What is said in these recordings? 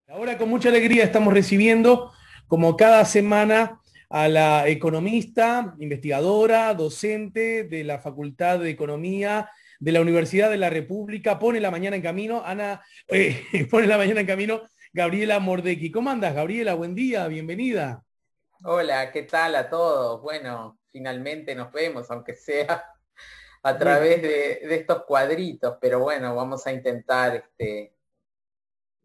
Ahora con mucha alegría estamos recibiendo, como cada semana, a la economista, investigadora, docente de la Facultad de Economía de la Universidad de la República. Pone la mañana en camino, pone la mañana en camino, Gabriela Mordecki. ¿Cómo andas, Gabriela? Buen día, bienvenida. Hola, ¿qué tal a todos? Bueno, finalmente nos vemos, aunque sea a Bien. través de estos cuadritos, pero bueno, vamos a intentar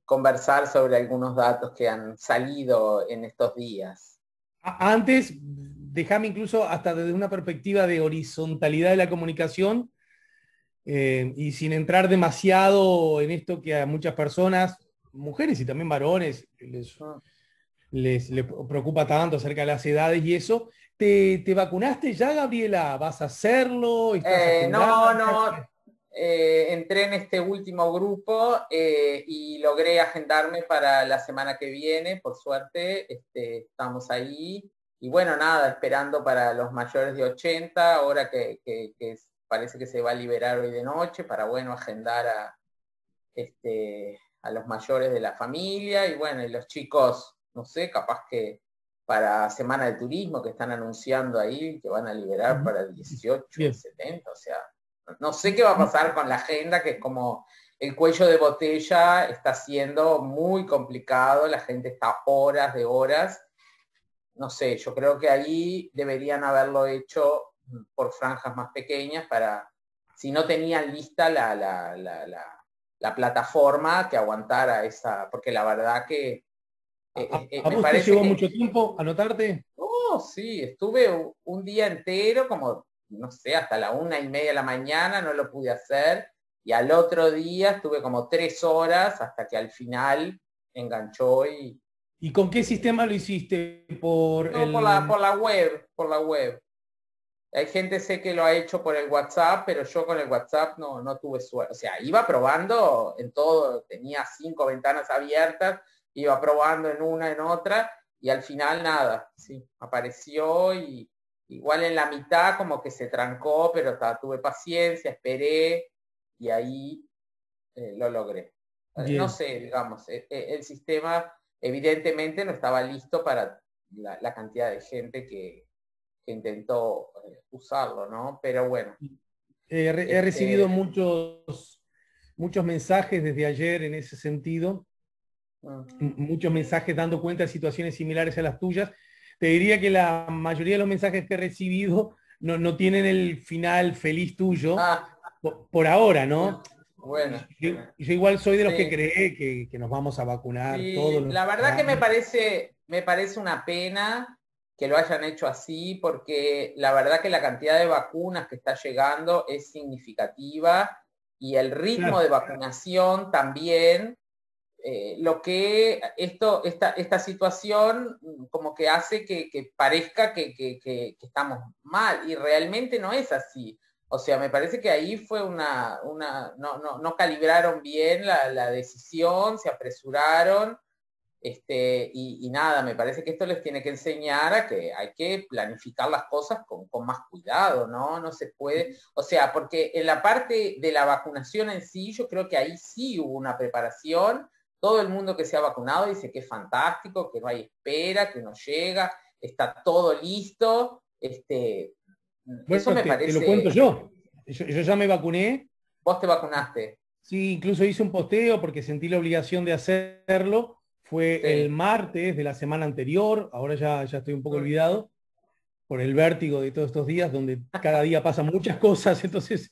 conversar sobre algunos datos que han salido en estos días. Antes, déjame incluso hasta desde una perspectiva de horizontalidad de la comunicación, y sin entrar demasiado en esto que a muchas personas, mujeres y también varones, Mm. les preocupa tanto acerca de las edades y eso. ¿Te vacunaste ya, Gabriela? ¿Vas a hacerlo? ¿Estás agendada? No, no, entré en este último grupo y logré agendarme para la semana que viene, por suerte, estamos ahí. Y bueno, nada, esperando para los mayores de 80, ahora que parece que se va a liberar hoy de noche, para, bueno, agendar a los mayores de la familia y bueno, y los chicos, no sé, capaz que para Semana de Turismo que están anunciando ahí, que van a liberar Ujú. para el 18 de Bien. 70, o sea, no sé qué va a pasar con la agenda, que es como el cuello de botella está siendo muy complicado, la gente está horas de horas, no sé, yo creo que ahí deberían haberlo hecho por franjas más pequeñas para, si no tenían lista la plataforma que aguantara esa, porque la verdad que ¿A me vos te parece llevó que, mucho tiempo anotarte? oh, sí, estuve un día entero, como, no sé, hasta la 1:30 de la mañana, no lo pude hacer, y al otro día estuve como 3 horas hasta que al final enganchó y ¿Y con qué eh, sistema lo hiciste? ¿Por no, por la, el...? por la web, por la web. Hay gente sé que lo ha hecho por el WhatsApp, pero yo con el WhatsApp no tuve suerte. O sea, iba probando en todo, tenía 5 ventanas abiertas, iba probando en una, en otra, y al final nada, sí, apareció y igual en la mitad como que se trancó, pero tuve paciencia, esperé y ahí lo logré. No Bien. sé, digamos, el sistema evidentemente no estaba listo para la cantidad de gente que intentó usarlo, ¿no? Pero bueno, He recibido este, muchos mensajes desde ayer en ese sentido, muchos mensajes dando cuenta de situaciones similares a las tuyas. Te diría que la mayoría de los mensajes que he recibido no tienen el final feliz tuyo, ah, por ahora, ¿no? bueno, Yo igual soy de los que sí, cree que nos vamos a vacunar todos sí, los la verdad que ciudadanos. me parece una pena que lo hayan hecho así, porque la verdad que la cantidad de vacunas que está llegando es significativa y el ritmo de Claro. vacunación también. Lo que esta situación como que hace que parezca que estamos mal y realmente no es así. O sea, me parece que ahí fue no calibraron bien la decisión, se apresuraron, y nada, me parece que esto les tiene que enseñar a que hay que planificar las cosas con más cuidado, ¿no? No se puede, o sea, porque en la parte de la vacunación en sí, yo creo que ahí sí hubo una preparación, todo el mundo que se ha vacunado dice que es fantástico, que no hay espera, que no llega, está todo listo, eso Bueno, me te lo cuento parece, yo. Yo ya me vacuné. vos te vacunaste, Sí, incluso hice un posteo porque sentí la obligación de hacerlo. Fue el sí. martes de la semana anterior, ahora ya estoy un poco olvidado por el vértigo de todos estos días, donde cada día pasan muchas cosas, entonces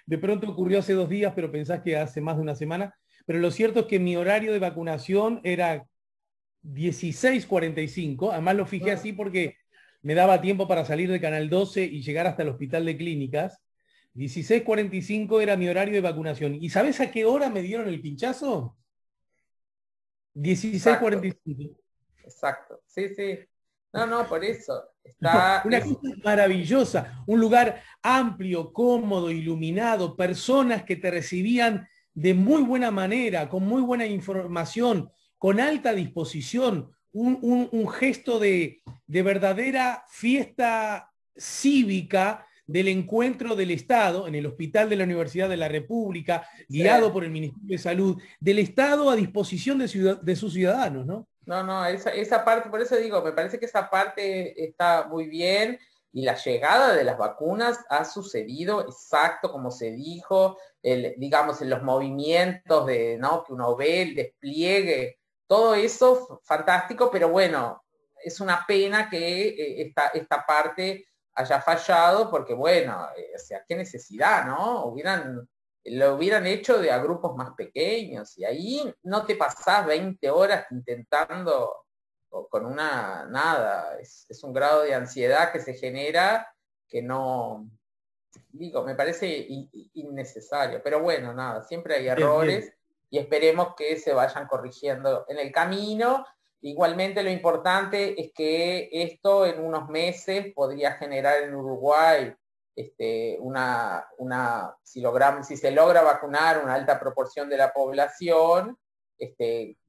de pronto ocurrió hace 2 días, pero pensás que hace más de una semana. Pero lo cierto es que mi horario de vacunación era 16:45, además lo fijé así porque me daba tiempo para salir de Canal 12 y llegar hasta el hospital de clínicas. 16:45 era mi horario de vacunación. ¿Y sabes a qué hora me dieron el pinchazo? dieciséis cuarenta Exacto, y cinco. exacto, sí, sí. No, no, por eso. No, Está, una cosa maravillosa, un lugar amplio, cómodo, iluminado, personas que te recibían de muy buena manera, con muy buena información, con alta disposición, un gesto de verdadera fiesta cívica, del encuentro del Estado en el Hospital de la Universidad de la República, guiado Sí. por el Ministerio de Salud, del Estado a disposición de sus ciudadanos, ¿no? No, no, esa parte, por eso digo, me parece que esa parte está muy bien y la llegada de las vacunas ha sucedido exacto como se dijo, digamos, en los movimientos de, ¿no? Que uno ve, el despliegue, todo eso fantástico, pero bueno, es una pena que esta parte haya fallado porque bueno, o sea, qué necesidad, ¿no? Lo hubieran hecho de a grupos más pequeños y ahí no te pasás 20 horas intentando con una nada, es un grado de ansiedad que se genera que no, digo, me parece innecesario, pero bueno, nada, siempre hay Bien, bien. errores y esperemos que se vayan corrigiendo en el camino. Igualmente lo importante es que esto en unos meses podría generar en Uruguay si se logra vacunar una alta proporción de la población,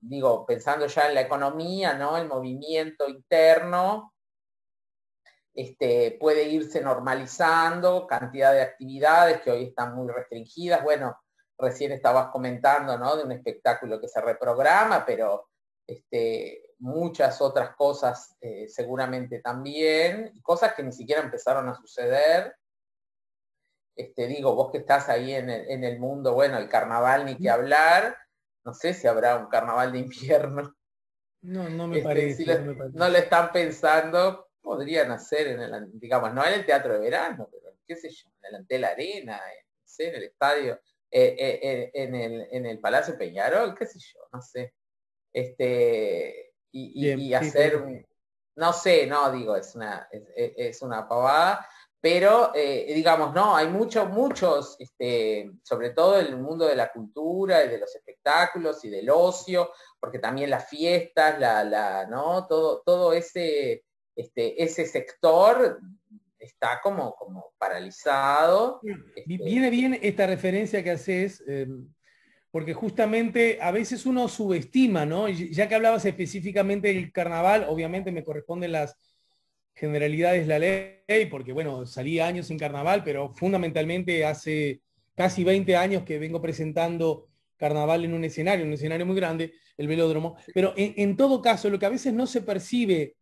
digo, pensando ya en la economía, ¿no? El movimiento interno, puede irse normalizando, cantidad de actividades que hoy están muy restringidas. Bueno, recién estabas comentando, ¿no? De un espectáculo que se reprograma, pero muchas otras cosas seguramente también, y cosas que ni siquiera empezaron a suceder. Digo, vos que estás ahí en el mundo, bueno, el carnaval ni que hablar, no sé si habrá un carnaval de invierno. No, no me Si parece, no me no parece. lo están pensando, podrían hacer digamos, no en el teatro de verano, pero qué sé yo, en el Antel Arena, no sé, en el estadio, en el Palacio Peñarol, qué sé yo, no sé. Bien, Y sí, hacer no sé, no digo, es una pavada, pero digamos, no, hay muchos, sobre todo en el mundo de la cultura y de los espectáculos y del ocio, porque también las fiestas, ¿no? Todo ese sector está como paralizado. Viene bien esta referencia que haces, porque justamente a veces uno subestima, ¿no? Ya que hablabas específicamente del carnaval, obviamente me corresponden las generalidades de la ley, porque bueno, salí años en carnaval, pero fundamentalmente hace casi 20 años que vengo presentando carnaval en un escenario muy grande, el velódromo, pero en todo caso, lo que a veces no se percibe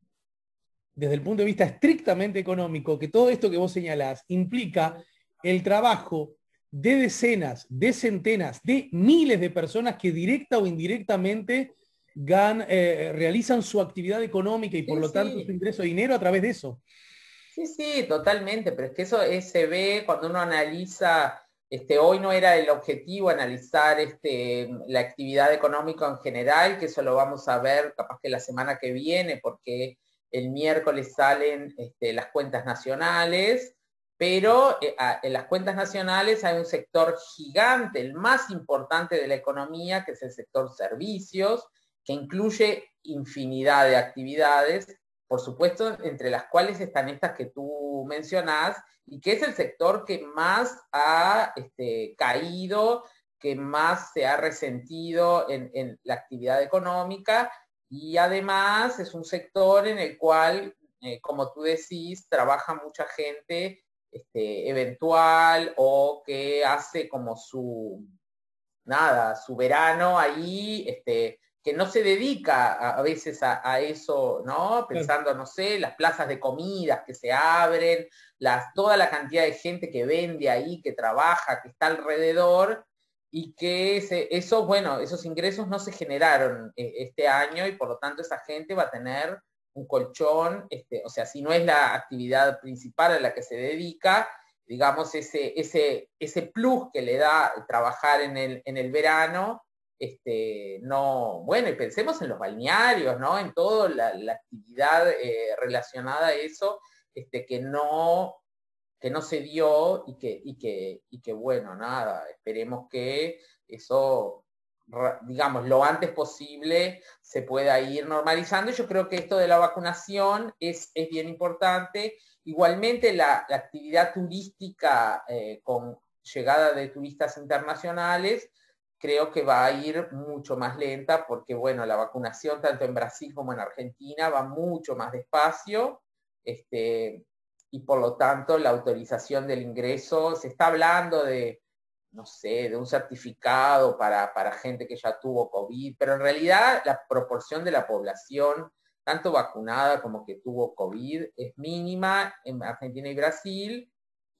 desde el punto de vista estrictamente económico, que todo esto que vos señalás implica el trabajo de decenas, de centenas, de miles de personas que directa o indirectamente realizan su actividad económica y por Sí, lo tanto su sí. ingreso de dinero a través de eso. Sí, sí, totalmente, pero es que eso se ve cuando uno analiza, hoy no era el objetivo analizar la actividad económica en general, que eso lo vamos a ver capaz que la semana que viene, porque el miércoles salen las cuentas nacionales, pero en las cuentas nacionales hay un sector gigante, el más importante de la economía, que es el sector servicios, que incluye infinidad de actividades, por supuesto, entre las cuales están estas que tú mencionás, y que es el sector que más ha caído, que más se ha resentido en la actividad económica, y además es un sector en el cual, como tú decís, trabaja mucha gente eventual o que hace como su verano ahí, que no se dedica a veces a eso, ¿no? Claro. Pensando, no sé, las plazas de comidas que se abren, toda la cantidad de gente que vende ahí, que trabaja, que está alrededor, y que bueno, esos ingresos no se generaron este año y por lo tanto esa gente va a tener un colchón, o sea, si no es la actividad principal a la que se dedica, digamos, ese plus que le da trabajar en el verano, no, bueno, y pensemos en los balnearios, ¿no? En toda la actividad relacionada a eso, que no se dio y que, bueno, nada, esperemos que eso, digamos, lo antes posible se pueda ir normalizando. Yo creo que esto de la vacunación es bien importante. Igualmente la actividad turística con llegada de turistas internacionales, creo que va a ir mucho más lenta porque, bueno, la vacunación tanto en Brasil como en Argentina va mucho más despacio. Este, y por lo tanto la autorización del ingreso, se está hablando de, no sé, de un certificado para gente que ya tuvo COVID, pero en realidad la proporción de la población, tanto vacunada como que tuvo COVID, es mínima en Argentina y Brasil,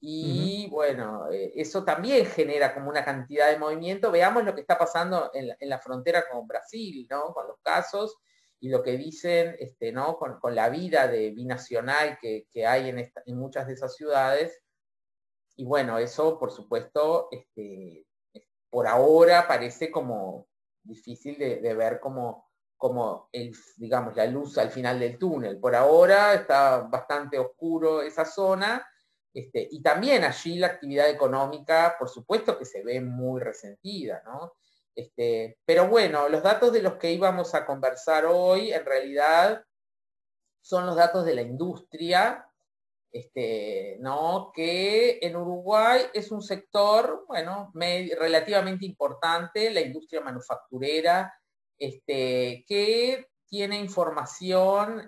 y bueno, eso también genera como una cantidad de movimiento. Veamos lo que está pasando en la frontera con Brasil, ¿no? Con los casos y lo que dicen, ¿no? Con la vida de binacional que hay en muchas de esas ciudades. Y bueno, eso por supuesto, por ahora parece como difícil de ver como digamos, la luz al final del túnel. Por ahora está bastante oscuro esa zona, y también allí la actividad económica, por supuesto que se ve muy resentida, ¿no? Pero bueno, los datos de los que íbamos a conversar hoy, en realidad, son los datos de la industria, ¿no? Que en Uruguay es un sector, bueno, relativamente importante, la industria manufacturera, que tiene información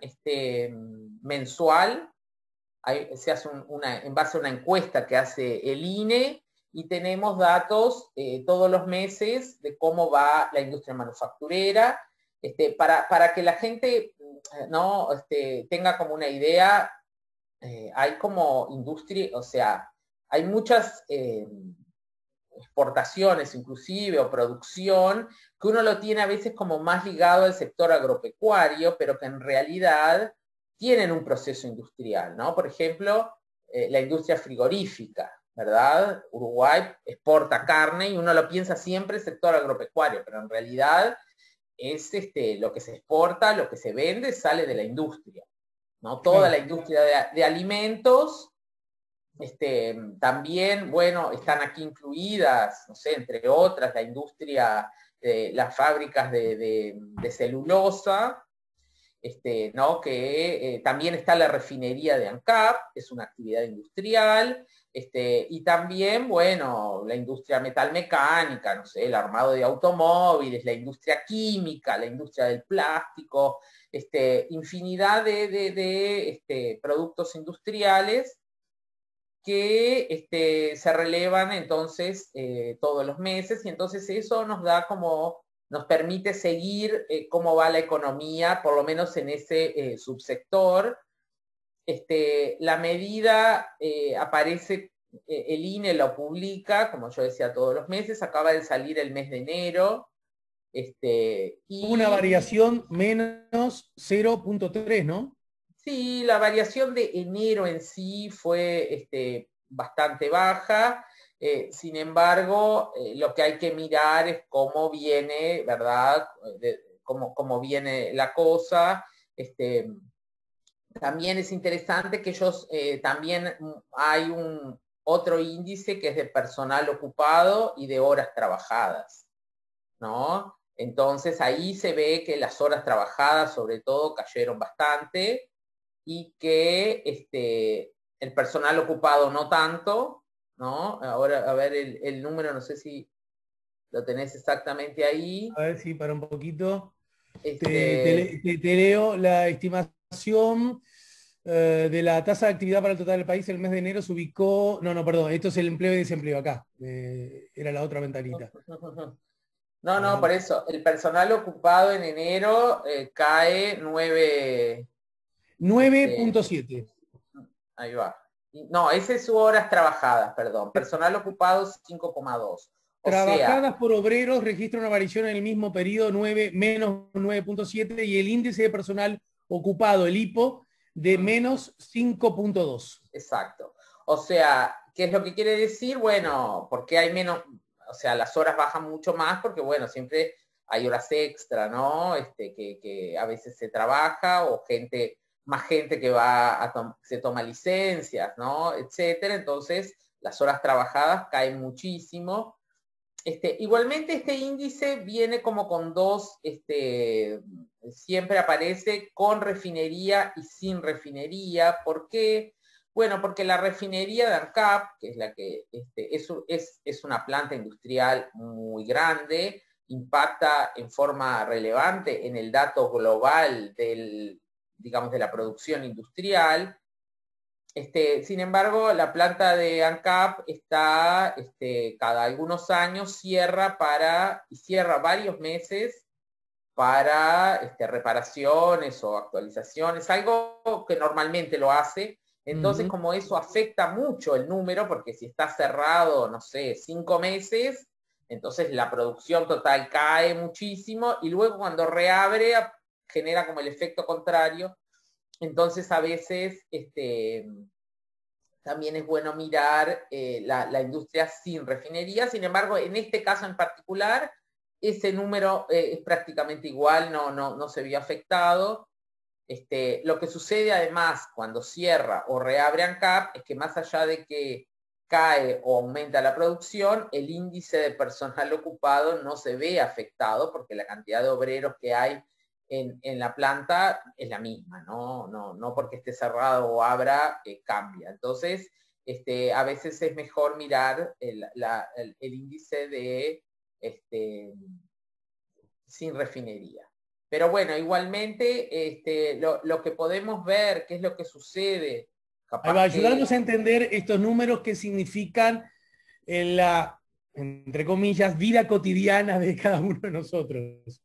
mensual. Se hace en base a una encuesta que hace el INE, y tenemos datos todos los meses de cómo va la industria manufacturera, para que la gente no tenga como una idea. Hay como industria, o sea, hay muchas exportaciones inclusive o producción que uno lo tiene a veces como más ligado al sector agropecuario, pero que en realidad tienen un proceso industrial, ¿no? Por ejemplo, la industria frigorífica, ¿verdad? Uruguay exporta carne y uno lo piensa siempre sector agropecuario, pero en realidad es lo que se exporta, lo que se vende, sale de la industria, ¿no? Toda la industria de alimentos, también, bueno, están aquí incluidas, no sé, entre otras, la industria, las fábricas de celulosa, ¿no? Que también está la refinería de ANCAP, es una actividad industrial, y también, bueno, la industria metalmecánica, no sé, el armado de automóviles, la industria química, la industria del plástico, infinidad de productos industriales que se relevan entonces todos los meses, y entonces eso nos da como, nos permite seguir cómo va la economía, por lo menos en ese subsector. La medida aparece, el INE lo publica, como yo decía, todos los meses, acaba de salir el mes de enero, Una y variación menos 0,3, ¿no? sí, la variación de enero en sí fue bastante baja. Sin embargo, lo que hay que mirar es cómo viene, ¿verdad? Cómo viene la cosa. También es interesante que ellos, también hay otro índice que es de personal ocupado y de horas trabajadas, ¿no? Entonces ahí se ve que las horas trabajadas sobre todo cayeron bastante, y que el personal ocupado no tanto, ¿no? Ahora, a ver el número, no sé si lo tenés exactamente ahí. A ver si para un poquito. Este, Te leo la estimación de la tasa de actividad para el total del país. El mes de enero se ubicó, no, no, perdón, esto es el empleo y desempleo acá. Era la otra ventanita. no, A no, por ver. eso, el personal ocupado en enero cae 9, este, 9,7. ahí va. No, ese es su horas trabajadas, perdón. Personal ocupado 5,2. O sea, Trabajadas por obreros registra una variación en el mismo periodo 9, menos 9,7, y el índice de personal ocupado, el IPO, de menos 5,2. exacto. O sea, ¿qué es lo que quiere decir? Bueno, porque hay menos, o sea, las horas bajan mucho más porque, bueno, siempre hay horas extra, ¿no? Que a veces se trabaja, o más gente que se toma licencias, ¿no? Etcétera. Entonces, las horas trabajadas caen muchísimo. Igualmente este índice viene como con dos, siempre aparece con refinería y sin refinería. ¿Por qué? Bueno, porque la refinería de ANCAP, que es la que es una planta industrial muy grande, impacta en forma relevante en el dato global digamos, de la producción industrial, Sin embargo, la planta de ANCAP está, cada algunos años cierra y cierra varios meses para reparaciones o actualizaciones, algo que normalmente lo hace. Entonces, como eso afecta mucho el número, porque si está cerrado, no sé, 5 meses, entonces la producción total cae muchísimo y luego cuando reabre genera como el efecto contrario. Entonces, a veces también es bueno mirar la industria sin refinería. Sin embargo, en este caso en particular, ese número es prácticamente igual, no se vio afectado. Lo que sucede además cuando cierra o reabre ANCAP es que más allá de que cae o aumenta la producción, el índice de personal ocupado no se ve afectado porque la cantidad de obreros que hay en la planta es la misma, no porque esté cerrado o abra cambia. Entonces, a veces es mejor mirar el índice de sin refinería. Pero bueno, igualmente lo que podemos ver, qué es lo que sucede. Ahí va, ayudarnos a entender estos números que significan en la, entre comillas, vida cotidiana de cada uno de nosotros.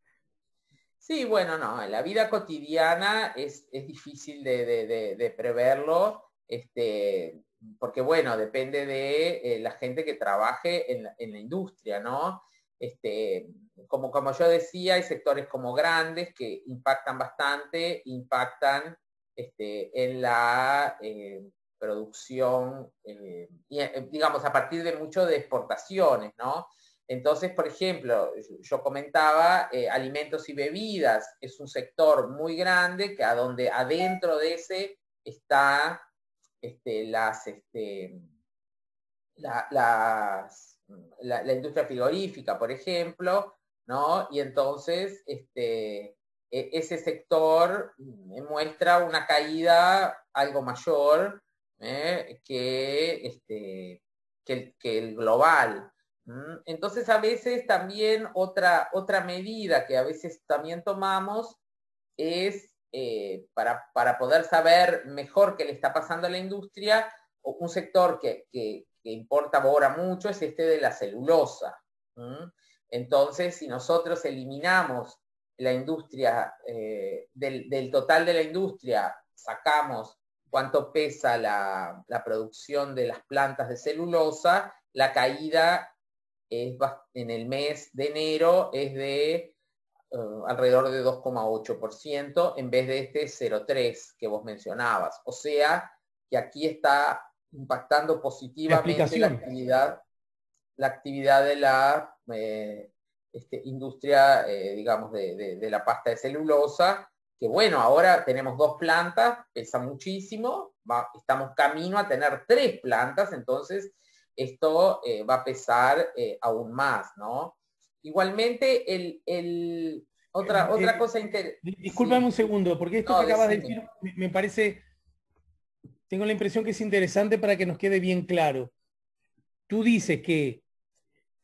Sí, bueno, no, en la vida cotidiana es difícil de preverlo, porque bueno, depende de la gente que trabaje en la industria, ¿no? Como yo decía, hay sectores como grandes que impactan bastante, impactan en la producción, y, digamos, a partir de mucho de exportaciones, ¿no? Entonces, por ejemplo, yo comentaba, alimentos y bebidas es un sector muy grande que donde adentro de ese está la industria frigorífica, por ejemplo, ¿no? Y entonces ese sector muestra una caída algo mayor que el global. Entonces a veces también otra medida que a veces también tomamos es para poder saber mejor qué le está pasando a la industria, un sector que importa ahora mucho es de la celulosa. Entonces, si nosotros eliminamos la industria, del total de la industria, sacamos cuánto pesa la producción de las plantas de celulosa, la caída en el mes de enero es de alrededor de 2,8% en vez de 0,3% que vos mencionabas. O sea, que aquí está impactando positivamente la actividad de la industria, digamos, de la pasta de celulosa, que bueno, ahora tenemos 2 plantas, pesa muchísimo, estamos camino a tener 3 plantas, entonces esto va a pesar aún más, ¿no? Igualmente, otra cosa interesante. Discúlpame un segundo, porque esto que acabas de decir me parece, tengo la impresión que es interesante para que nos quede bien claro. Tú dices que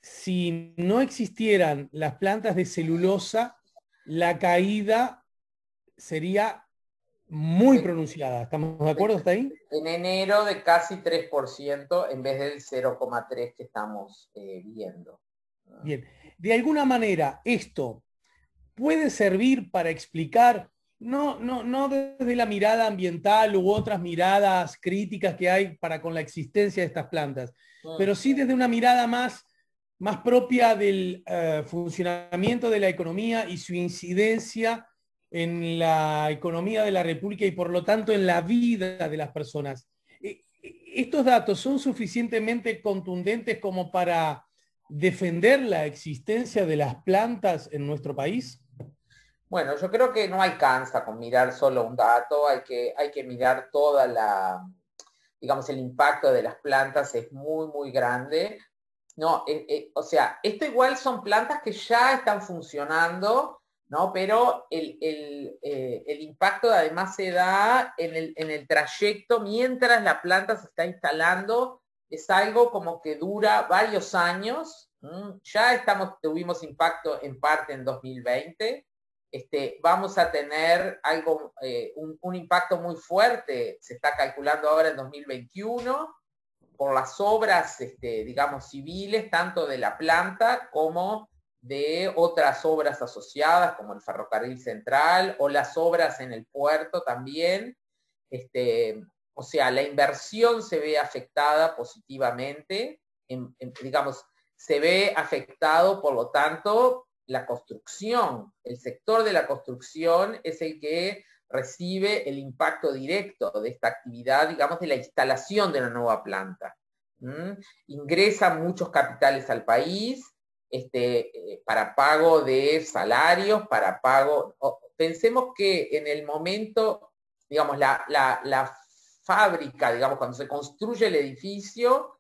si no existieran las plantas de celulosa, la caída sería muy pronunciada. ¿Estamos de acuerdo hasta ahí? En enero de casi 3% en vez del 0,3% que estamos viendo. Bien. De alguna manera, esto puede servir para explicar, no desde la mirada ambiental u otras miradas críticas que hay para con la existencia de estas plantas, pero sí desde una mirada más propia del funcionamiento de la economía y su incidencia en la economía de la República y por lo tanto en la vida de las personas. ¿Estos datos son suficientemente contundentes como para defender la existencia de las plantas en nuestro país? Bueno, yo creo que no alcanza con mirar solo un dato, hay que mirar digamos, el impacto de las plantas es muy, muy grande. No, o sea, esto igual son plantas que ya están funcionando, ¿no? Pero el impacto además se da en el trayecto mientras la planta se está instalando, es algo como que dura varios años. Ya tuvimos impacto en parte en 2020, vamos a tener algo, un impacto muy fuerte, se está calculando ahora en 2021, por las obras, digamos, civiles, tanto de la planta como de otras obras asociadas, como el ferrocarril central, o las obras en el puerto también. O sea, la inversión se ve afectada positivamente, digamos, se ve afectado, por lo tanto, la construcción. El sector de la construcción es el que recibe el impacto directo de esta actividad, digamos, de la instalación de una nueva planta. Ingresan muchos capitales al país, para pago de salarios, para pago... Pensemos que en el momento, digamos, la fábrica, digamos, cuando se construye el edificio,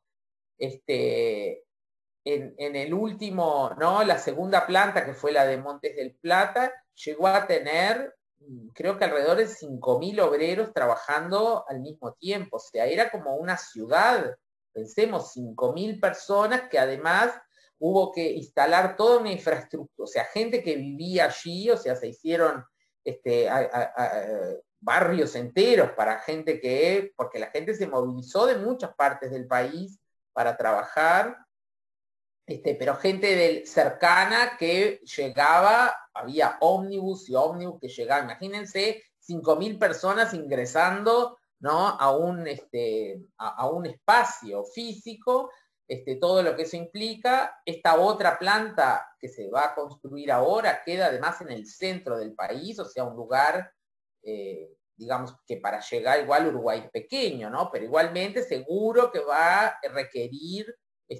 en el último, ¿no? La segunda planta, que fue la de Montes del Plata, llegó a tener, creo que alrededor de 5.000 obreros trabajando al mismo tiempo. O sea, era como una ciudad. Pensemos, 5.000 personas que además hubo que instalar toda una infraestructura. O sea, gente que vivía allí, o sea, se hicieron barrios enteros para gente porque la gente se movilizó de muchas partes del país para trabajar. Pero gente cercana que llegaba, había ómnibus y ómnibus que llegaban, imagínense, 5.000 personas ingresando, ¿no? a un espacio físico, todo lo que eso implica. Esta otra planta que se va a construir ahora queda además en el centro del país, o sea, un lugar, digamos, que para llegar igual Uruguay es pequeño, ¿no? Pero igualmente seguro que va a requerir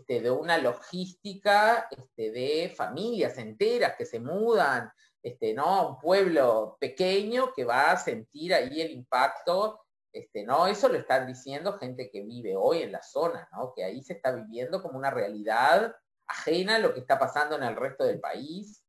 de una logística, de familias enteras que se mudan, ¿no? Un pueblo pequeño que va a sentir ahí el impacto, ¿no? Eso lo están diciendo gente que vive hoy en la zona, ¿no? Que ahí se está viviendo como una realidad ajena a lo que está pasando en el resto del país.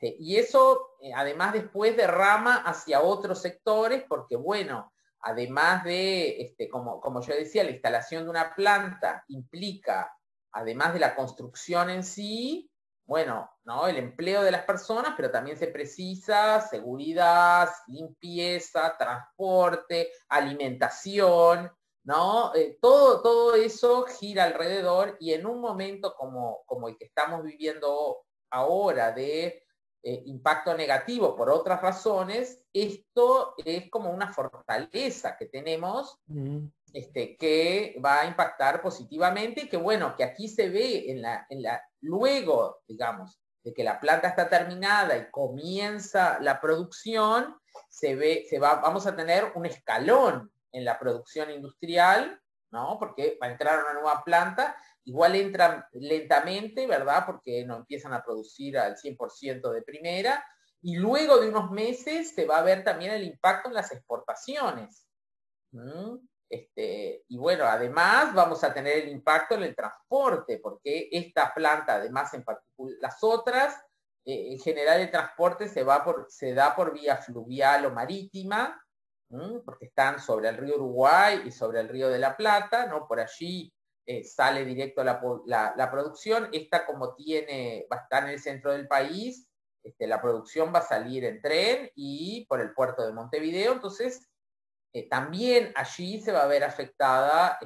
Y eso, además, después derrama hacia otros sectores, porque, bueno, además de, como yo decía, la instalación de una planta implica, además de la construcción en sí, bueno, ¿no? El empleo de las personas, pero también se precisa seguridad, limpieza, transporte, alimentación, ¿no? Todo eso gira alrededor, y en un momento como el que estamos viviendo ahora de impacto negativo por otras razones, esto es como una fortaleza que tenemos, que va a impactar positivamente, y que bueno, que aquí se ve luego, digamos, de que la planta está terminada y comienza la producción, vamos a tener un escalón en la producción industrial, ¿no? Porque va a entrar una nueva planta, igual entran lentamente, ¿verdad? Porque no empiezan a producir al 100% de primera, y luego de unos meses se va a ver también el impacto en las exportaciones. Y bueno, además vamos a tener el impacto en el transporte, porque esta planta, además en particular, las otras, en general el transporte se da por vía fluvial o marítima, porque están sobre el río Uruguay y sobre el río de la Plata, ¿no? Por allí sale directo la producción. Esta, como va a estar en el centro del país, la producción va a salir en tren y por el puerto de Montevideo. Entonces, también allí se va a ver afectada,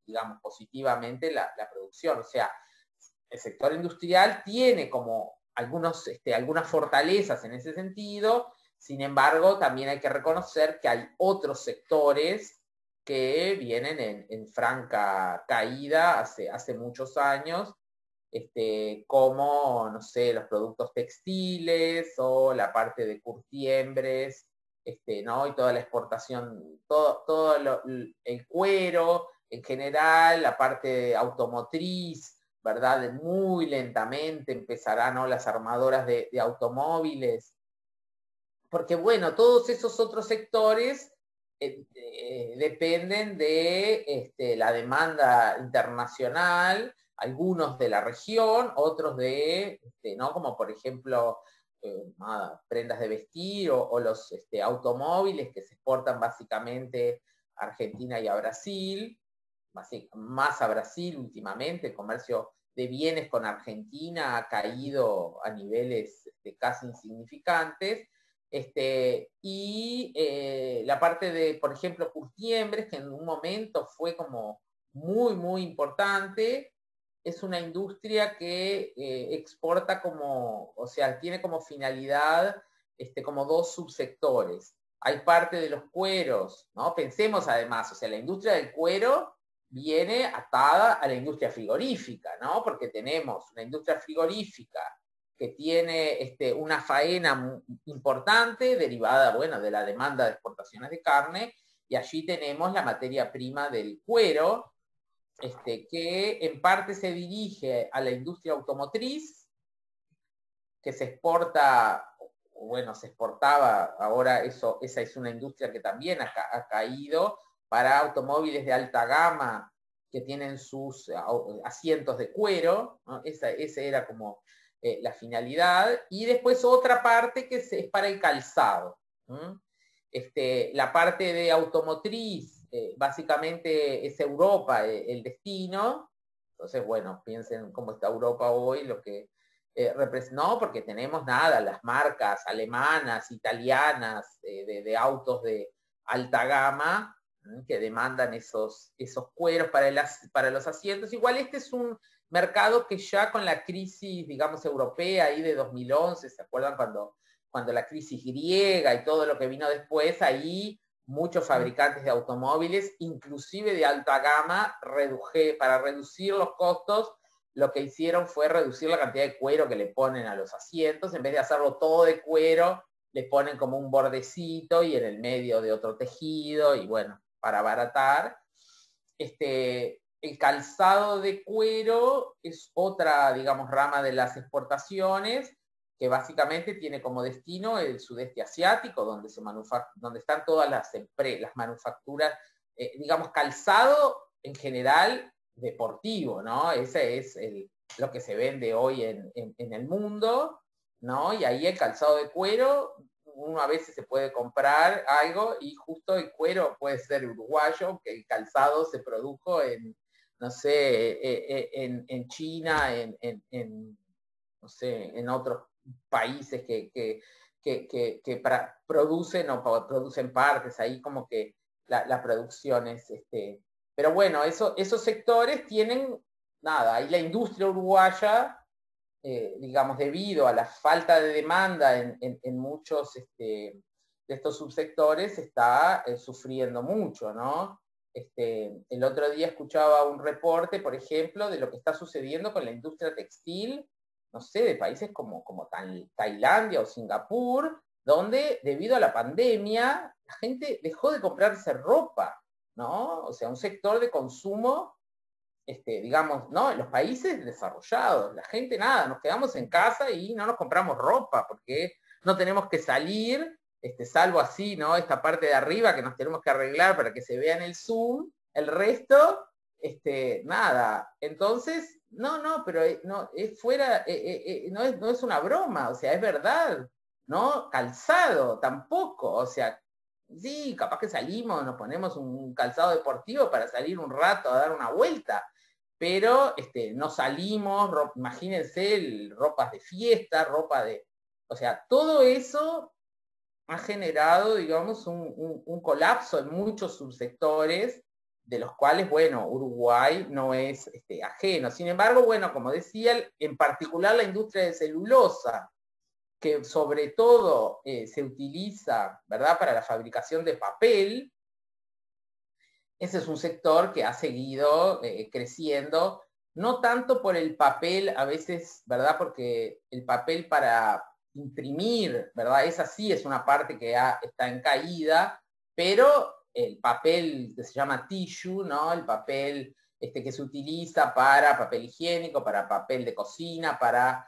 digamos, positivamente la producción. O sea, el sector industrial tiene como algunas fortalezas en ese sentido. Sin embargo, también hay que reconocer que hay otros sectores que vienen en franca caída hace muchos años, como, no sé, los productos textiles o la parte de curtiembres, ¿no? Y toda la exportación, todo el cuero en general, la parte automotriz, ¿verdad? Muy lentamente empezarán, ¿no? Las armadoras de automóviles, porque bueno, todos esos otros sectores dependen de la demanda internacional, algunos de la región, otros ¿no? Como por ejemplo, prendas de vestir o los automóviles que se exportan básicamente a Argentina y a Brasil, más a Brasil últimamente. El comercio de bienes con Argentina ha caído a niveles casi insignificantes. Y la parte de, por ejemplo, Curtiembres, que en un momento fue como muy, muy importante, es una industria que exporta como, o sea, tiene como finalidad como dos subsectores. Hay parte de los cueros, ¿no? Pensemos además, o sea, la industria del cuero viene atada a la industria frigorífica, ¿no? Porque tenemos una industria frigorífica que tiene una faena importante derivada, bueno, de la demanda de exportaciones de carne, y allí tenemos la materia prima del cuero, que en parte se dirige a la industria automotriz, que se exporta, bueno, se exportaba, ahora esa es una industria que también ha caído, para automóviles de alta gama que tienen sus asientos de cuero, ¿no? Esa era como la finalidad, y después otra parte que es para el calzado. La parte de automotriz, básicamente es Europa el destino. Entonces, bueno, piensen cómo está Europa hoy, lo que no, porque tenemos nada, las marcas alemanas, italianas, de autos de alta gama, que demandan esos cueros para los asientos. Igual este es un mercado que ya con la crisis, digamos, europea ahí de 2011, ¿se acuerdan cuando la crisis griega y todo lo que vino después? Ahí muchos fabricantes de automóviles, inclusive de alta gama, para reducir los costos, lo que hicieron fue reducir la cantidad de cuero que le ponen a los asientos. En vez de hacerlo todo de cuero, le ponen como un bordecito y en el medio de otro tejido, y bueno, para abaratar. El calzado de cuero es otra, digamos, rama de las exportaciones, que básicamente tiene como destino el sudeste asiático, donde están todas las manufacturas, digamos, calzado en general deportivo, ¿no? Ese es lo que se vende hoy en el mundo, ¿no? Y ahí el calzado de cuero, uno a veces se puede comprar algo y justo el cuero puede ser uruguayo, que el calzado se produjo no sé, en China, no sé, en otros países que producen o producen partes, ahí como que la producción es pero bueno, esos sectores tienen, nada, ahí la industria uruguaya, digamos, debido a la falta de demanda en muchos de estos subsectores, está sufriendo mucho, ¿no? El otro día escuchaba un reporte, por ejemplo, de lo que está sucediendo con la industria textil, no sé, de países como Tailandia o Singapur, donde debido a la pandemia la gente dejó de comprarse ropa, ¿no? O sea, un sector de consumo, digamos, ¿no? En los países desarrollados, la gente nada, nos quedamos en casa y no nos compramos ropa porque no tenemos que salir, salvo así, ¿no? Esta parte de arriba que nos tenemos que arreglar para que se vea en el Zoom, el resto, nada. Entonces, no, pero no, es fuera, no es una broma, o sea, es verdad, ¿no? Calzado, tampoco, o sea, sí, capaz que salimos, nos ponemos un calzado deportivo para salir un rato a dar una vuelta, pero no salimos, imagínense, ropas de fiesta, o sea, todo eso ha generado, digamos, un colapso en muchos subsectores, de los cuales, bueno, Uruguay no es ajeno. Sin embargo, bueno, como decía, en particular la industria de celulosa, que sobre todo se utiliza, ¿verdad?, para la fabricación de papel. Ese es un sector que ha seguido creciendo, no tanto por el papel, a veces, ¿verdad?, porque el papel para imprimir, ¿verdad?, esa sí es una parte que está en caída, pero el papel que se llama tissue, ¿no?, el papel que se utiliza para papel higiénico, para papel de cocina, para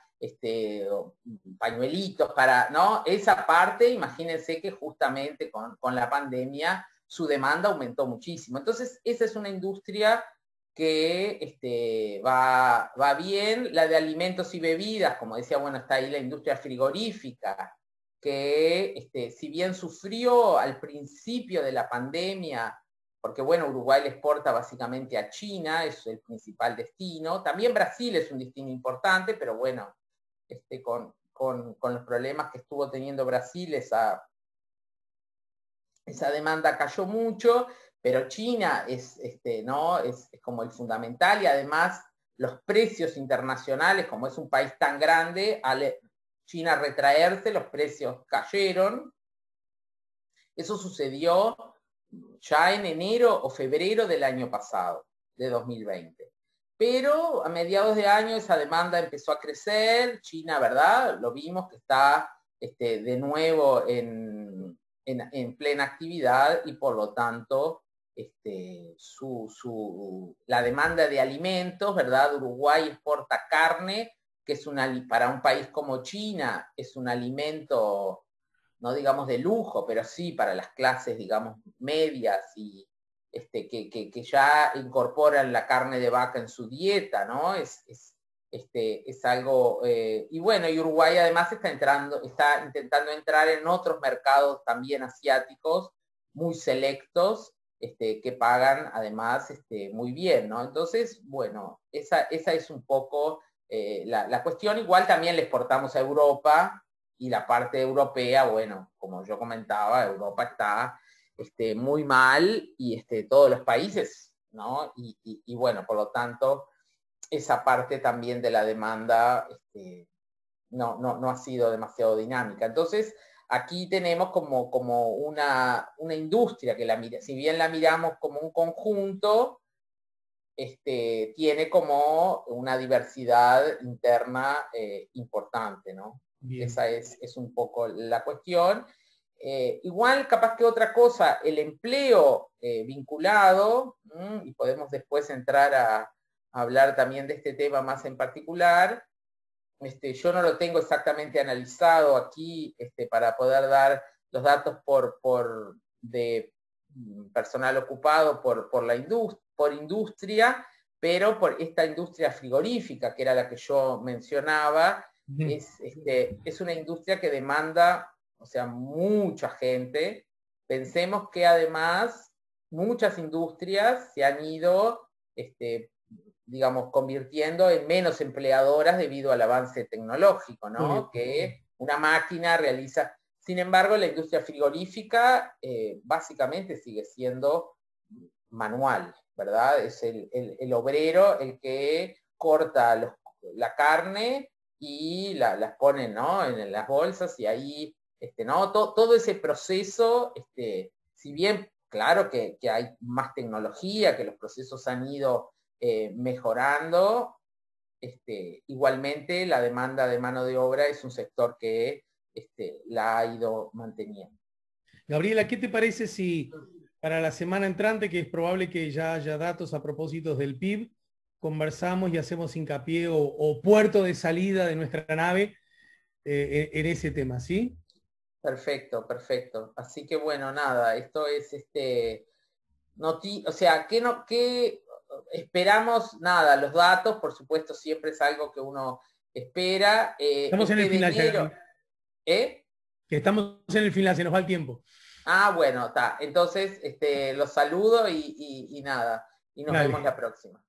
pañuelitos, ¿no? Esa parte, imagínense que justamente con la pandemia su demanda aumentó muchísimo. Entonces, esa es una industria que va bien. La de alimentos y bebidas, como decía, bueno, está ahí la industria frigorífica, que si bien sufrió al principio de la pandemia porque bueno, Uruguay le exporta básicamente a China, es el principal destino. También Brasil es un destino importante, pero bueno, con los problemas que estuvo teniendo Brasil, esa demanda cayó mucho, pero China ¿no? es como el fundamental, y además los precios internacionales, como es un país tan grande, al China retraerse, los precios cayeron. Eso sucedió ya en enero o febrero del año pasado, de 2020. Pero a mediados de año esa demanda empezó a crecer. China, ¿verdad? Lo vimos que está de nuevo en plena actividad, y por lo tanto la demanda de alimentos, ¿verdad? Uruguay exporta carne, que es para un país como China es un alimento, no digamos de lujo, pero sí para las clases, digamos, medias, y que ya incorporan la carne de vaca en su dieta, ¿no? Es algo, y bueno, y Uruguay además está intentando entrar en otros mercados también asiáticos, muy selectos, que pagan además muy bien, ¿no? Entonces, bueno, esa es un poco la cuestión. Igual también le exportamos a Europa, y la parte europea, bueno, como yo comentaba, Europa está muy mal, y todos los países, ¿no? Y bueno, por lo tanto, esa parte también de la demanda no ha sido demasiado dinámica. Entonces, aquí tenemos como una industria que si bien la miramos como un conjunto, tiene como una diversidad interna importante, ¿no? Bien. Esa es un poco la cuestión. Igual, capaz que otra cosa, el empleo vinculado, y podemos después entrar a hablar también de este tema más en particular. Yo no lo tengo exactamente analizado aquí para poder dar los datos de personal ocupado por industria, pero por esta industria frigorífica, que era la que yo mencionaba, es una industria que demanda, o sea, mucha gente. Pensemos que además muchas industrias se han ido, digamos, convirtiendo en menos empleadoras debido al avance tecnológico, ¿no? Que una máquina realiza. Sin embargo, la industria frigorífica básicamente sigue siendo manual, ¿verdad? Es el obrero el que corta la carne y las pone, ¿no? En las bolsas, y ahí, ¿no? Todo ese proceso, si bien, claro que hay más tecnología, que los procesos han ido mejorando, igualmente la demanda de mano de obra es un sector que la ha ido manteniendo. Gabriela, ¿qué te parece si para la semana entrante, que es probable que ya haya datos a propósito del PIB, conversamos y hacemos hincapié o puerto de salida de nuestra nave en ese tema, ¿sí? Perfecto, perfecto. Así que bueno, nada, esto es o sea, ¿qué esperamos? Nada, los datos, por supuesto, siempre es algo que uno espera. Estamos en el final, Enero, ¿eh? que estamos en el final, se nos va el tiempo. Ah, bueno, está. Entonces, los saludo y nada. Y nos Dale. vemos la próxima.